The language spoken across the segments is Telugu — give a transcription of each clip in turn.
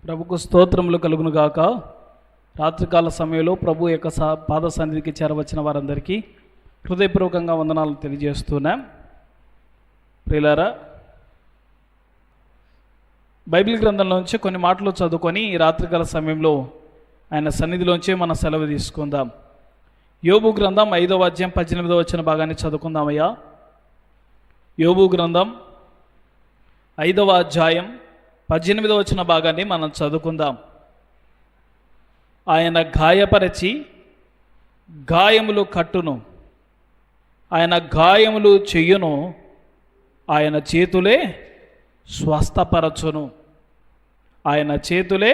ప్రభుకు స్తోత్రములు కలుగును గాక. రాత్రికాల సమయంలో ప్రభు యొక్క పాద సన్నిధికి చేరవచ్చిన వారందరికీ హృదయపూర్వకంగా వందనాలు తెలియజేస్తున్నాం. ప్రియులారా, బైబిల్ గ్రంథంలోంచి కొన్ని మాటలు చదువుకొని ఈ రాత్రికాల సమయంలో ఆయన సన్నిధిలోంచి మనం సెలవు తీసుకుందాం. యోబు గ్రంథం 5వ అధ్యాయం 18వ వచన భాగాన్ని చదువుకుందామయ్యా. యోబు గ్రంథం 5వ అధ్యాయం 18వ వచన భాగాన్ని మనం చదువుకుందాం. ఆయన గాయపరచి గాయములు కట్టును, ఆయన గాయములు చెయ్యును, ఆయన చేతులే స్వస్థపరచును, ఆయన చేతులే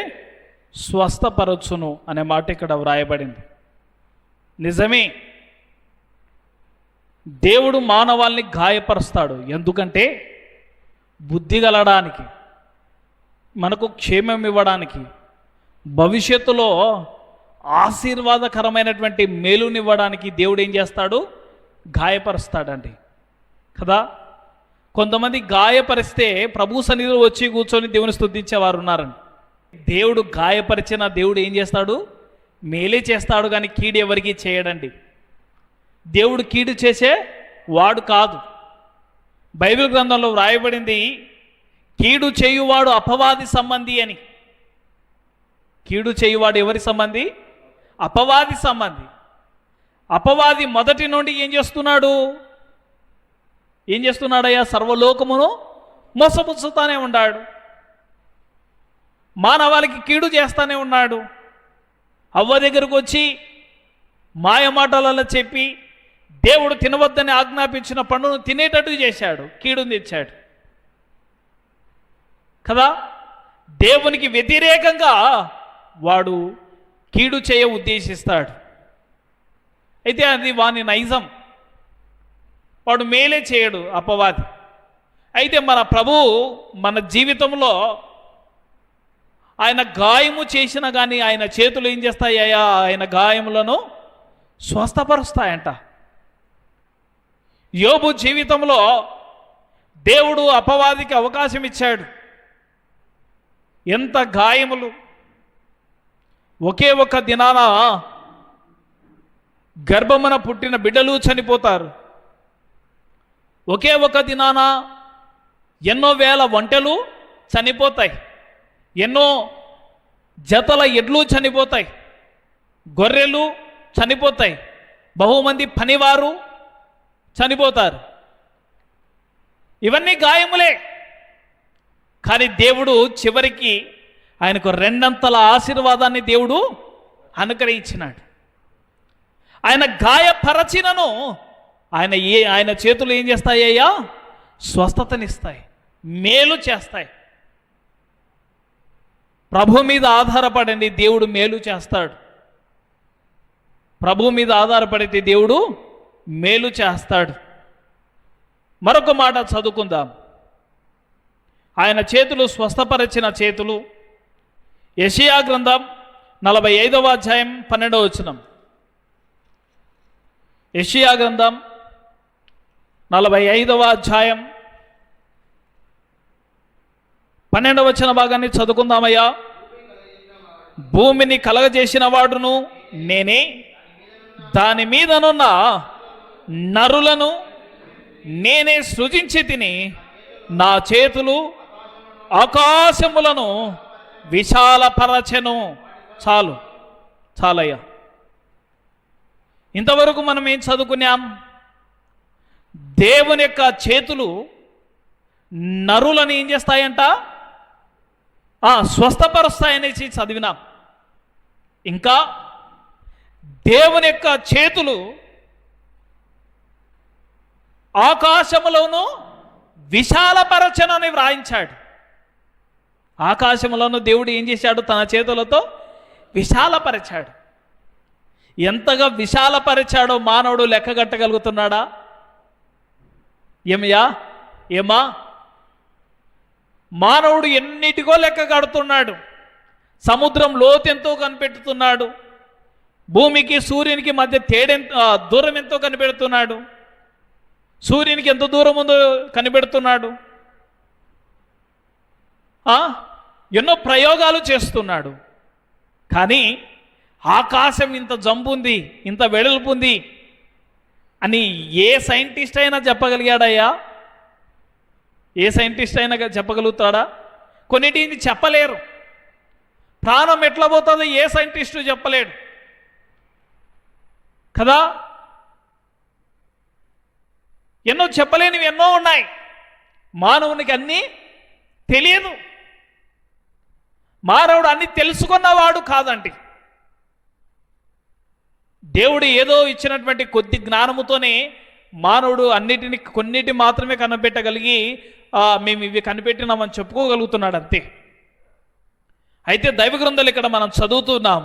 స్వస్థపరచును అనే మాట ఇక్కడ వ్రాయబడింది. నిజమే, దేవుడు మానవాల్ని గాయపరుస్తాడు. ఎందుకంటే బుద్ధి కలగడానికి, మనకు క్షేమం ఇవ్వడానికి, భవిష్యత్తులో ఆశీర్వాదకరమైనటువంటి మేలునివ్వడానికి దేవుడు ఏం చేస్తాడు? గాయపరుస్తాడండి కదా. కొంతమంది గాయపరిస్తే ప్రభు సన్నిధిలో వచ్చి కూర్చొని దేవుని స్తుతించేవారు ఉన్నారండి. దేవుడు గాయపరిచిన దేవుడు ఏం చేస్తాడు? మేలే చేస్తాడు, కానీ కీడు ఎవరికి చేయడండి. దేవుడు కీడు చేసే వాడు కాదు. బైబిల్ గ్రంథంలో వ్రాయబడింది, కీడు చేయువాడు అపవాది సంబంధి అని. కీడు చేయువాడు ఎవరి సంబంధి? అపవాది సంబంధి. అపవాది మొదటి నుండి ఏం చేస్తున్నాడయ్యా? సర్వలోకమును మోసపుచ్చుతానే ఉన్నాడు, మానవాళికి కీడు చేస్తానే ఉన్నాడు. అవ్వ దగ్గరకు వచ్చి మాయ మాటలలో చెప్పి దేవుడు తినవద్దని ఆజ్ఞాపించిన పండును తినేటట్టు చేశాడు, కీడుని తెచ్చాడు కదా. దేవునికి వ్యతిరేకంగా వాడు కీడు చేయ ఉద్దేశిస్తాడు. అయితే అది వాని నైజం, వాడు మేలే చేయడు అపవాది. అయితే మన ప్రభువు మన జీవితంలో ఆయన గాయము చేసినా కానీ ఆయన చేతులు ఏం చేస్తాయా? ఆయన గాయములను స్వస్థపరుస్తాయంట. యోబు జీవితంలో దేవుడు అపవాదికి అవకాశం ఇచ్చాడు. ఎంత గాయములు! ఒకే ఒక్క దినాన గర్భమున పుట్టిన బిడ్డలు చనిపోతారు. ఒకే ఒక దినాన ఎన్నో వేల ఒంటెలు చనిపోతాయి, ఎన్నో జతల ఎడ్లు చనిపోతాయి, గొర్రెలు చనిపోతాయి, బహుమంది పనివారు చనిపోతారు. ఇవన్నీ గాయములే. కానీ దేవుడు చివరికి ఆయనకు రెండంతల ఆశీర్వాదాన్ని దేవుడు అనుగ్రహించినాడు. ఆయన గాయపరచినను ఆయన చేతులు ఏం చేస్తాయ్యా? స్వస్థతనిస్తాయి, మేలు చేస్తాయి. ప్రభు మీద ఆధారపడండి, దేవుడు మేలు చేస్తాడు. ప్రభు మీద ఆధారపడితే దేవుడు మేలు చేస్తాడు. మరొక మాట చదువుకుందాం. ఆయన చేతులు స్వస్థపరిచిన చేతులు. యెషయా గ్రంథం 45వ అధ్యాయం 12వ వచనం. యెషయా గ్రంథం 45వ అధ్యాయం 12వ వచన భాగాన్ని చదువుకుందామయ్యా. భూమిని కలగజేసిన వాడును నేనే, దాని మీదనున్న నరులను నేనే సృజించి తిని, నా చేతులు ఆకాశములను విశాలపరచెను. చాలయ్యా. ఇంతవరకు మనం ఏం చదువుకున్నాం? దేవుని యొక్క చేతులు నరులను ఏం చేస్తాయంట? స్వస్థపరుస్తాయనేసి చదివినాం. ఇంకా దేవుని యొక్క చేతులు ఆకాశములోను విశాలపరచనని వ్రాయించాడు. ఆకాశములను దేవుడు ఏం చేశాడు? తన చేతులతో విశాలపరిచాడు. ఎంతగా విశాలపరిచాడో మానవుడు లెక్కగట్టగలుగుతున్నాడా? ఏమా మానవుడు ఎన్నిటికో లెక్క కడుతున్నాడు. సముద్రం లోతెంతో కనిపెడుతున్నాడు, భూమికి సూర్యునికి మధ్య దూరం ఎంతో కనిపెడుతున్నాడు, సూర్యునికి ఎంత దూరం ఉందో కనిపెడుతున్నాడు. ఎన్నో ప్రయోగాలు చేస్తున్నాడు. కానీ ఆకాశం ఇంత జంపు ఉంది, ఇంత వెడల్పు ఉంది అని ఏ సైంటిస్ట్ అయినా చెప్పగలిగాడయ్యా? ఏ సైంటిస్ట్ అయినా చెప్పగలుగుతాడా? కొన్నిటిని చెప్పలేరు. ప్రాణం ఎట్లా పోతుందో ఏ సైంటిస్టు చెప్పలేడు కదా. ఎన్నో చెప్పలేనివి ఎన్నో ఉన్నాయి. మానవునికి అన్నీ తెలియదు. మానవుడు అన్ని తెలుసుకున్నవాడు కాదండి. దేవుడు ఏదో ఇచ్చినటువంటి కొద్ది జ్ఞానముతోనే మానవుడు కొన్నిటి మాత్రమే కనిపెట్టగలిగి మేము ఇవి కనిపెట్టినామని చెప్పుకోగలుగుతున్నాడు అంతే. అయితే దైవ గ్రంథాలు ఇక్కడ మనం చదువుతున్నాం,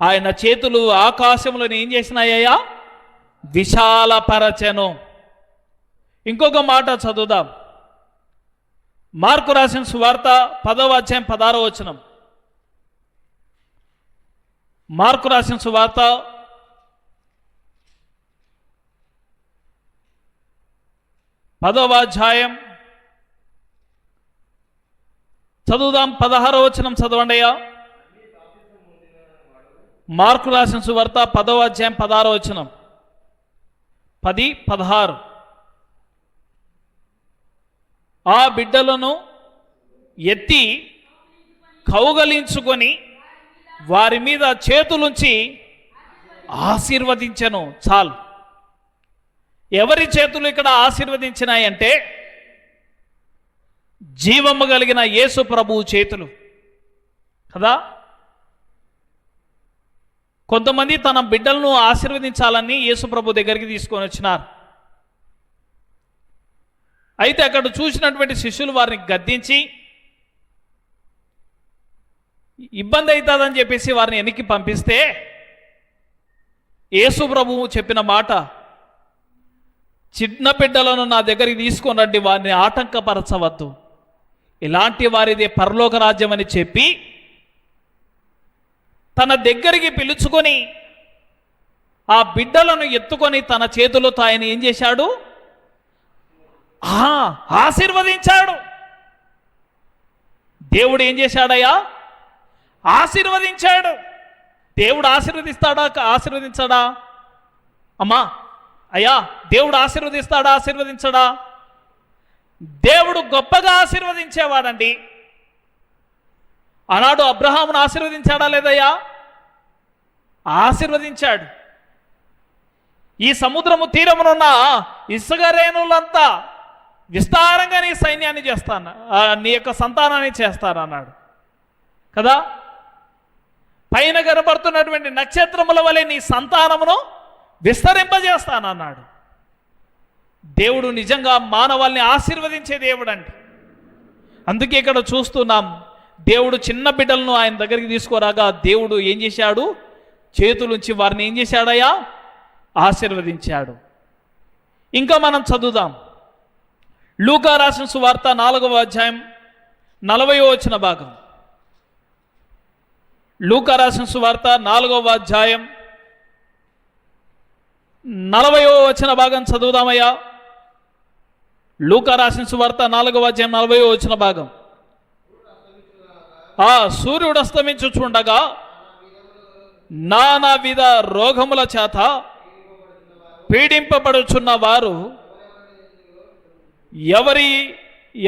ఆయన చేతులు ఆకాశంలోని ఏం చేసినాయ్యా? విశాలపరచెను. ఇంకొక మాట చదువుదాం. మార్కు రాసిన సువార్త 10వ అధ్యాయం 16వ వచనం. మార్కు రాసిన సువార్త 10వ అధ్యాయం చదువుదాం. 16వ వచనం చదవండి అయ్యా. మార్కు రాసిన సువార్త 10వ అధ్యాయం 16వ వచనం. 10, 16. ఆ బిడ్డలను ఎత్తి కౌగలించుకొని వారి మీద చేతులుంచి ఆశీర్వదించెను. చాలు. ఎవరి చేతులు ఇక్కడ ఆశీర్వదించినాయంటే జీవము కలిగిన యేసు ప్రభువు చేతులు కదా. కొంతమంది తన బిడ్డలను ఆశీర్వదించాలని యేసు ప్రభు దగ్గరికి తీసుకొని వచ్చినారు. అయితే అక్కడ చూసినటువంటి శిష్యులు వారిని గద్దించి ఇబ్బంది అవుతుందని చెప్పేసి వారిని వెనక్కి పంపిస్తే యేసు ప్రభువు చెప్పిన మాట, చిన్న బిడ్డలను నా దగ్గరికి తీసుకొని రండి, వారిని ఆటంకపరచవద్దు, ఇలాంటి వారిదే పరలోక రాజ్యం అని చెప్పి తన దగ్గరికి పిలుచుకొని ఆ బిడ్డలను ఎత్తుకొని తన చేతులతో ఆయన ఏం చేశాడు? ఆశీర్వదించాడు. దేవుడు ఏం చేశాడయ్యా? ఆశీర్వదించాడు. దేవుడు ఆశీర్వదించాడా అమ్మా? అయ్యా, దేవుడు ఆశీర్వదించడా? దేవుడు గొప్పగా ఆశీర్వదించేవాడండి. ఆనాడు అబ్రహామును ఆశీర్వదించాడా లేదయ్యా? ఆశీర్వదించాడు. ఈ సముద్రము తీరమునున్న ఇసుక రేణులంతా విస్తారంగా నీ సైన్యాన్ని చేస్తాను, నీ యొక్క సంతానాన్ని చేస్తానన్నాడు కదా. పైన కనబడుతున్నటువంటి నక్షత్రముల వలె నీ సంతానమును విస్తరింపజేస్తానన్నాడు. దేవుడు నిజంగా మానవాల్ని ఆశీర్వదించే దేవుడు అండి. అందుకే ఇక్కడ చూస్తున్నాం, దేవుడు చిన్న బిడ్డలను ఆయన దగ్గరికి తీసుకురాగా దేవుడు ఏం చేశాడు? చేతులుంచి వారిని ఏం చేశాడయ్యా? ఆశీర్వదించాడు. ఇంకా మనం చదువుదాం. లూకా రాసిన సువార్త 4వ అధ్యాయం 40వ వచన భాగం. లూకా రాసిన సువార్త 4వ అధ్యాయం 40వ వచన భాగం చదువుదామయ్యా. లూకా రాసిన సువార్త 4వ అధ్యాయం 40వ వచన భాగం. సూర్యుడు అస్తమించుచుండగా నానావిధ రోగముల చేత పీడింపబడుచున్న వారు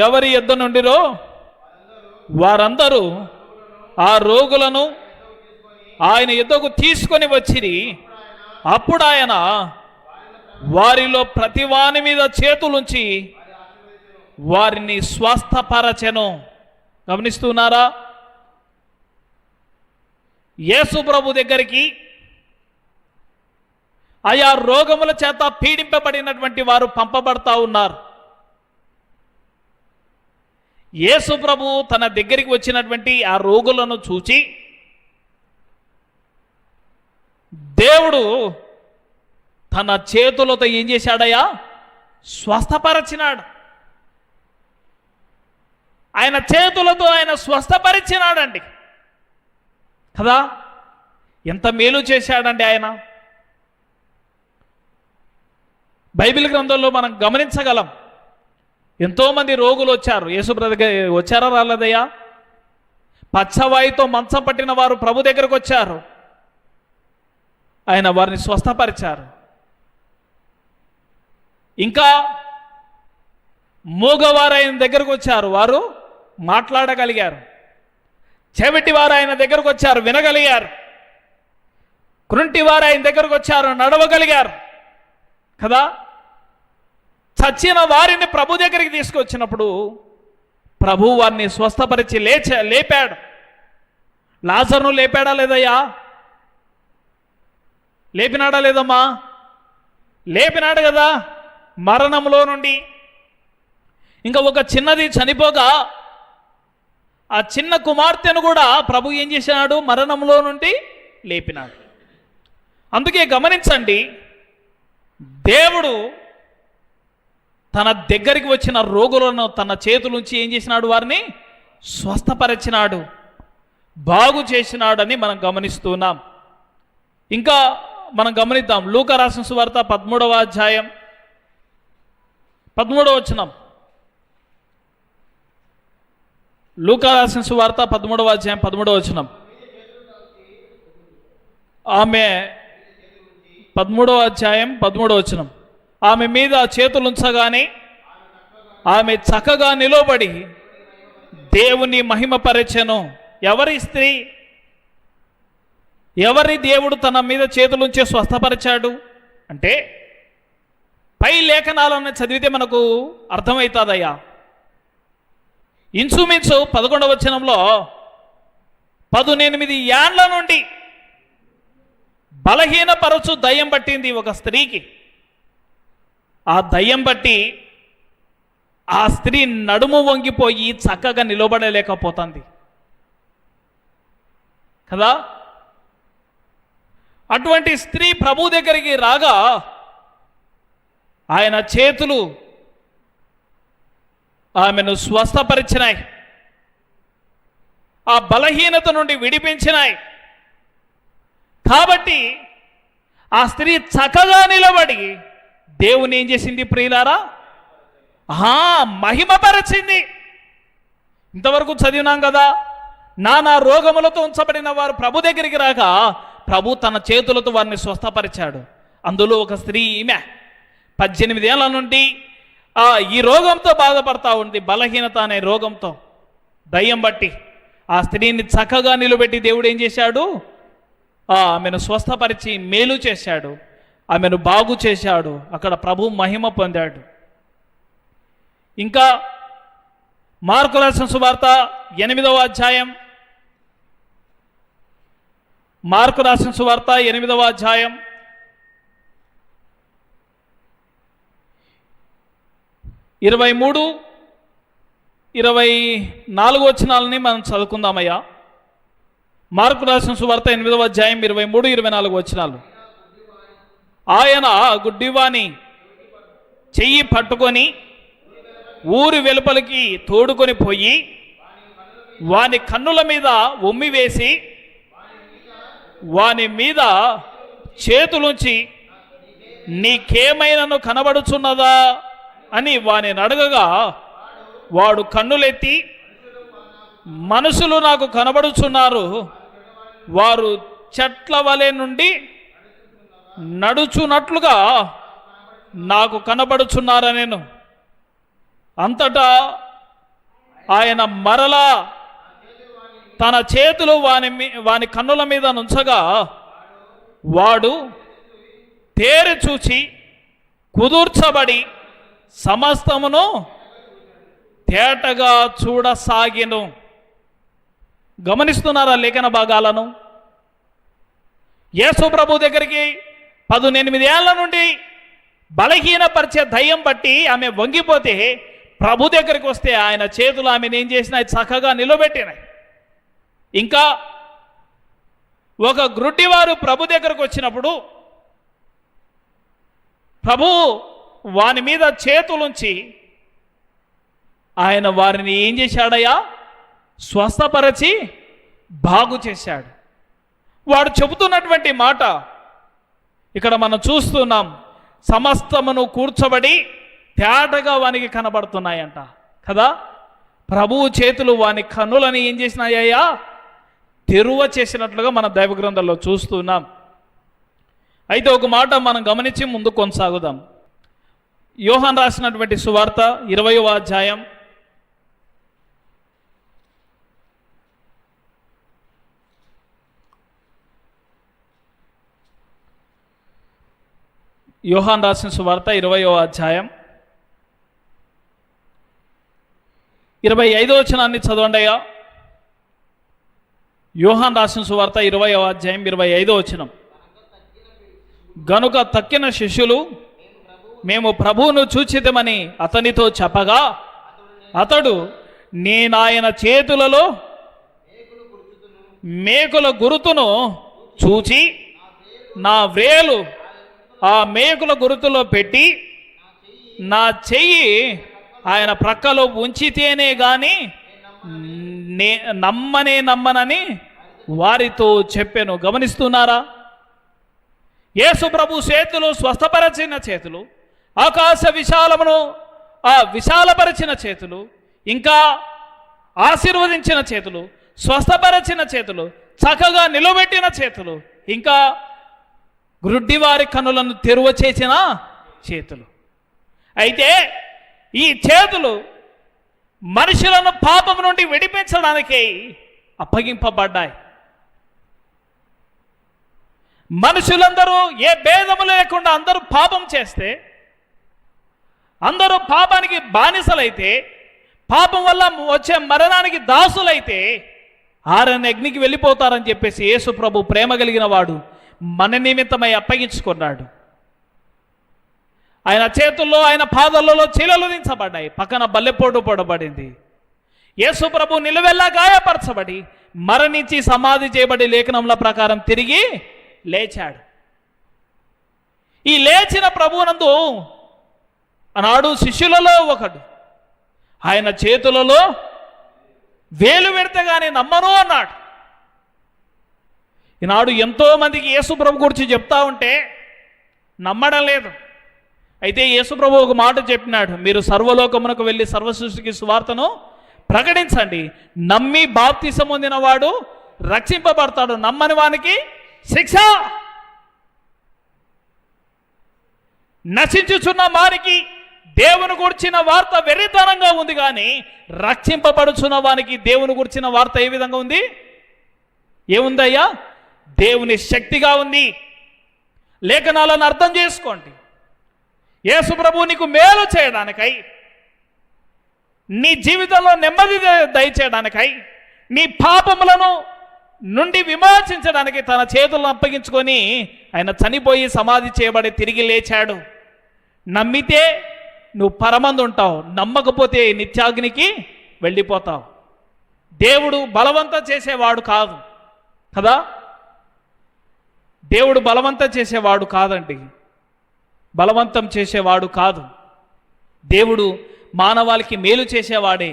ఎవరి యొద్ద నుండిరో వారందరూ ఆ రోగులను ఆయన యొద్దకు తీసుకొని వచ్చిరి. అప్పుడు ఆయన వారిలో ప్రతివాని మీద చేతులుంచి వారిని స్వస్థపరచెను. గమనిస్తున్నారా? యేసు ప్రభు దగ్గరికి ఆయా రోగముల చేత పీడింపబడినటువంటి వారు పంపబడతా ఉన్నారు. యేసు ప్రభు తన దగ్గరికి వచ్చినటువంటి ఆ రోగులను చూచి దేవుడు తన చేతులతో ఏం చేశాడయ్యా? స్వస్థపరిచినాడు. ఆయన చేతులతో ఆయన స్వస్థపరిచినాడండి కదా. ఎంత మేలు చేశాడండి ఆయన. బైబిల్ గ్రంథంలో మనం గమనించగలం, ఎంతోమంది రోగులు వచ్చారు. యేసు బ్రదర్ వచ్చారా రాలేదయ్యా? పచ్చవాయితో మంచం పట్టిన వారు ప్రభు దగ్గరకు వచ్చారు. ఆయన వారిని స్వస్థపరిచారు. ఇంకా మూగవారు ఆయన దగ్గరకు వచ్చారు, వారు మాట్లాడగలిగారు. చెవిటివారు ఆయన దగ్గరకు వచ్చారు, వినగలిగారు. కృంటివారు ఆయన దగ్గరకు వచ్చారు, నడవగలిగారు కదా. చచ్చిన వారిని ప్రభు దగ్గరికి తీసుకొచ్చినప్పుడు ప్రభు వారిని స్వస్థపరిచి లేపాడు. లాజరును లేపాడా లేదయ్యా? లేపినాడా లేదమ్మా? లేపినాడు కదా మరణంలో నుండి. ఇంకా ఒక చిన్నది చనిపోగా ఆ చిన్న కుమార్తెను కూడా ప్రభు ఏం చేసినాడు? మరణంలో నుండి లేపినాడు. అందుకే గమనించండి, దేవుడు తన దగ్గరికి వచ్చిన రోగులను తన చేతులుంచి ఏం చేసినాడు? వారిని స్వస్థపరిచినాడు, బాగు చేసినాడని మనం గమనిస్తున్నాం. ఇంకా మనం గమనిద్దాం, లూకా రాసిన సువార్త 13వ అధ్యాయం 13వ వచనం. లూకా రాసిన సువార్త 13వ అధ్యాయం 13వ వచనం. ఆమె 13వ అధ్యాయం 13వ వచనం. ఆమె మీద చేతులుంచగానే ఆమె చక్కగా నిలబడి దేవుని మహిమపరచెను. ఎవరి స్త్రీ? ఎవరి దేవుడు తన మీద చేతులుంచి స్వస్థపరిచాడు అంటే పై లేఖనాలను చదివితే మనకు అర్థమవుతుందయ్యా. ఇంచుమించు 11వ వచనంలో 18 ఏండ్ల నుండి బలహీనపరచు దయ్యం పట్టింది ఒక స్త్రీకి. ఆ దయ్యం బట్టి ఆ స్త్రీ నడుము వంగిపోయి చక్కగా నిలబడలేకపోతుంది కదా. అటువంటి స్త్రీ ప్రభు దగ్గరికి రాగా ఆయన చేతులు ఆమెను స్వస్థపరిచినాయి, ఆ బలహీనత నుండి విడిపించినాయి. కాబట్టి ఆ స్త్రీ చక్కగా నిలబడి దేవుని ఏం చేసింది ప్రియులారా? మహిమపరచింది. ఇంతవరకు చదివినాం కదా, నానా రోగములతో ఉంచబడిన వారు ప్రభు దగ్గరికి రాక ప్రభు తన చేతులతో వారిని స్వస్థపరిచాడు. అందులో ఒక స్త్రీ, ఈమె 18 ఏళ్ల నుండి ఈ రోగంతో బాధపడతా ఉంది, బలహీనత అనే రోగంతో. దయ్యం బట్టి ఆ స్త్రీని చక్కగా నిలబెట్టి దేవుడు ఏం చేశాడు? ఆమెను స్వస్థపరిచి మేలు చేశాడు, ఆమెను బాగు చేశాడు. అక్కడ ప్రభు మహిమ పొందాడు. ఇంకా మార్కు రాసిన సువార్త 8వ అధ్యాయం, మార్కు రాసిన సువార్త 8వ అధ్యాయం 23, 24 వచనాలని మనం చదువుకుందామయ్యా. మార్కు రాసిన సువార్త 8వ అధ్యాయం 23, 24 వచనాలు. ఆయన గుడ్డివాని చెయ్యి పట్టుకొని ఊరి వెలుపలికి తోడుకొని పోయి వాని కన్నుల మీద ఉమ్మి వేసి వాని మీద చేతులుంచి నీకేమైనాను కనబడుచున్నదా అని వాని అడగగా వాడు కన్నులెత్తి మనుషులు నాకు కనబడుచున్నారు, వారు చెట్ల వలె నుండి నడుచున్నట్లుగా నాకు కనబడుచున్నారనేను. అంతటా ఆయన మరలా తన చేతులు వాని కన్నుల మీద నుంచగా వాడు తేరి చూచి కుదూర్చబడి సమస్తమును తేటగా చూడసాగెను. గమనిస్తున్నారా లేఖన భాగాలను? యేసు ప్రభు దగ్గరికి 18 ఏళ్ల నుండి బలహీనపరిచే దయ్యం బట్టి ఆమె వంగిపోతే ప్రభు దగ్గరికి వస్తే ఆయన చేతులు ఆమెను ఏం చేసినాయి? చక్కగా నిలబెట్టినాయి. ఇంకా ఒక గ్రుడ్డివారు ప్రభు దగ్గరకు వచ్చినప్పుడు ప్రభు వాని మీద చేతులుంచి ఆయన వారిని ఏం చేశాడయ్యా? స్వస్థపరచి బాగు చేశాడు. వాడు చెబుతున్నటువంటి మాట ఇక్కడ మనం చూస్తున్నాం. సమస్తమును కూర్చోబడి తేటగా వానికి కనబడుతున్నాయంట కదా. ప్రభువు చేతులు వాని కన్నులని ఏం చేసినాయ్యా? తెరువ చేసినట్లుగా మన దైవ గ్రంథంలో చూస్తున్నాం. అయితే ఒక మాట మనం గమనించి ముందు కొనసాగుదాం. యోహాను రాసినటువంటి సువార్త 20వ అధ్యాయం యోహాను రాసిన సువార్త 20వ అధ్యాయం 25వ వచనాన్ని చదవండి అయ్యా. యోహాను రాసిన సువార్త 20వ అధ్యాయం 25వ వచనం. గనుక తక్కిన శిష్యులు మేము ప్రభువును చూచితమని అతనితో చెప్పగా అతడు, నేనాయన చేతులలో మేకుల గురుతును చూచి నా వ్రేలు ఆ మేకుల గురుతులో పెట్టి నా చెయ్యి ఆయన ప్రక్కలో ఉంచితేనే గాని నమ్మనని వారితో చెప్పాను. గమనిస్తున్నారా? యేసు ప్రభు చేతులు స్వస్థపరచిన చేతులు, ఆకాశ విశాలమును విశాలపరిచిన చేతులు, ఇంకా ఆశీర్వదించిన చేతులు, స్వస్థపరచిన చేతులు, చక్కగా నిలబెట్టిన చేతులు, ఇంకా గ్రుడ్డివారి కన్నులను తెరువ చేసిన చేతులు. అయితే ఈ చేతులు మనుషులను పాపం నుండి విడిపించడానికి అప్పగింపబడ్డాయి. మనుషులందరూ ఏ భేదము లేకుండా అందరూ పాపం చేస్తే, అందరూ పాపానికి బానిసలైతే, పాపం వల్ల వచ్చే మరణానికి దాసులైతే ఆరని అగ్నికి వెళ్ళిపోతారని చెప్పేసి యేసు ప్రభు ప్రేమ కలిగిన వాడు మన నిమిత్తమై అప్పగించుకున్నాడు. ఆయన చేతుల్లో ఆయన పాదాలలో చీలలు దించబడ్డాయి, పక్కన బల్లెపోటు పొడబడింది. యేసు ప్రభు నిలువెల్లా గాయపరచబడి మరణించి సమాధి చేయబడి లేఖనముల ప్రకారం తిరిగి లేచాడు. ఈ లేచిన ప్రభువునందు ఆనాడు శిష్యులలో ఒకడు ఆయన చేతులలో వేలు పెడితే కానీ నమ్మను అన్నాడు. ఈనాడు ఎంతో మందికి యేసు ప్రభు గురించి చెప్తా ఉంటే నమ్మడం లేదు. అయితే యేసు ప్రభు ఒక మాట చెప్పినాడు, మీరు సర్వలోకమునకు వెళ్ళి సర్వ సృష్టికి సువార్తను ప్రకటించండి. నమ్మి బాప్తిసం పొందిన వాడు రక్షింపబడతాడు, నమ్మని వానికి శిక్ష. నశించుచున్న వారికి దేవుని గురించిన వార్త వెర్రితనంగా ఉంది, కానీ రక్షింపబడుచున్న వానికి దేవుని గురించిన వార్త ఏ విధంగా ఉంది? ఏముందయ్యా? దేవుని శక్తిగా ఉంది. లేఖనాలను అర్థం చేసుకోండి. యేసు ప్రభు నీకు మేలు చేయడానికై, నీ జీవితంలో నెమ్మది దయచేయడానికై, నీ పాపములను నుండి విమోచించడానికి తన చేతులను అప్పగించుకొని ఆయన చనిపోయి సమాధి చేయబడి తిరిగి లేచాడు. నమ్మితే నువ్వు పరమందు ఉంటావు, నమ్మకపోతే నిత్యాగ్నికి వెళ్ళిపోతావు. దేవుడు బలవంతం చేసేవాడు కాదు కదా. దేవుడు బలవంతం చేసేవాడు కాదండి, బలవంతం చేసేవాడు కాదు. దేవుడు మానవాళికి మేలు చేసేవాడే.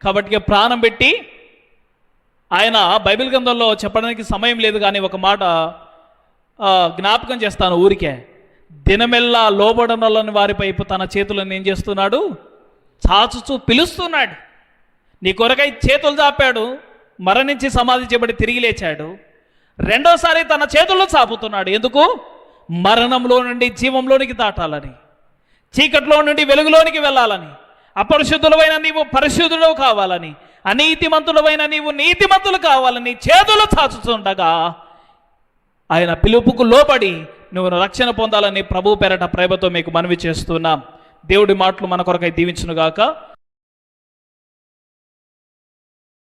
కాబట్టి ప్రాణం పెట్టి ఆయన బైబిల్ గ్రంథంలో చెప్పడానికి సమయం లేదు, కానీ ఒక మాట జ్ఞాపకం చేస్తాను ఊరికే. దినమెల్లా లోబడనలని వారిపై తన చేతులను ఏం చేస్తున్నాడు? చాచుచూ పిలుస్తున్నాడు. నీ కొరకై చేతులు చాపాడు, మరణించి సమాధి చేయబడి తిరిగి లేచాడు. రెండోసారి తన చేతుల్లో చాపుతున్నాడు. ఎందుకు? మరణంలో నుండి జీవంలోనికి దాటాలని, చీకట్లో నుండి వెలుగులోనికి వెళ్ళాలని, అపరిశుద్ధులమైన నీవు పరిశుద్ధుడు కావాలని, అనీతిమంతులమైన నీవు నీతిమంతులు కావాలని చేతులు చాచుతుండగా ఆయన పిలుపుకు లోబడి నువ్వు రక్షణ పొందాలని ప్రభు పేరట ప్రేమతో మీకు మనవి చేస్తున్నాం. దేవుడి మాటలు మన కొరకై దీవించునుగాక.